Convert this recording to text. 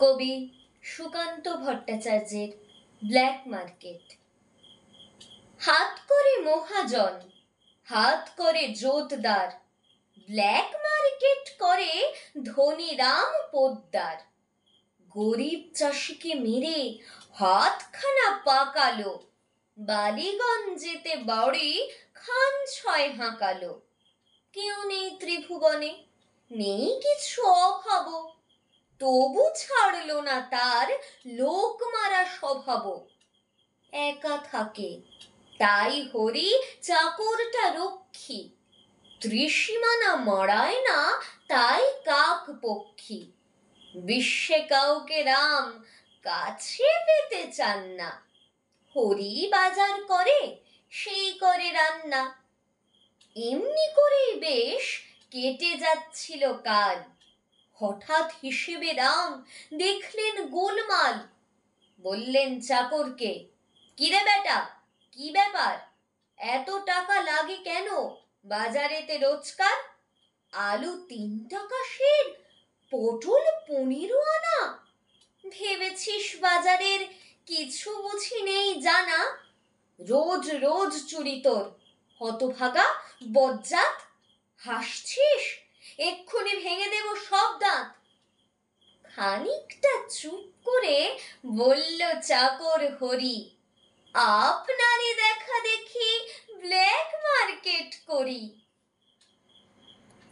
কবি সুকান্ত ভট্টাচার্যের black market. হাত করে মহাজন, হাত করে জোতদার, ব্ল্যাক মার্কেট করে ধনীরাম পোদ্দার। গরিব চাষিকে মেরে হাতখানা পাকালো, বালিগঞ্জেতে বাড়ি খান ছয় হাঁকালো। কেউ নেই ত্রিভুবনে, নেই কিছু অভাব, তবু ছাড়লো না তার লোক মারা স্বভাব। একা থাকে তাই হরি চাকরটা রক্ষী, ত্রিসীমানা মারায় না তাই কাক পক্ষী। বিশ্বে কাউকে রাম কাছে পেতে চান না, হরি বাজার করে সেই করে রান্না। এমনি করেই বেশ কেটে যাচ্ছিল কাল, হঠাৎ হিসেবে রাম দেখলেন গোলমাল। বললেন চাকরকে, কিরে বেটা, কি ব্যাপার? এত টাকা লাগে কেন বাজারেতে রোজকার? আলু 3 টাকা সের, পটল 15 আনা। ভেবেছিস বাজারের কিছু বুঝি নেই জানা? রোজ রোজ চুরি তোর, হতভাগা বজ্জাত। হাসছিস? এক্ষুনি ভেঙে দেব সব দাঁত। খানিকটা চুপ করে বলল চাকর হরি, আপনারই দেখা দেখি ব্ল্যাক মার্কেট করি।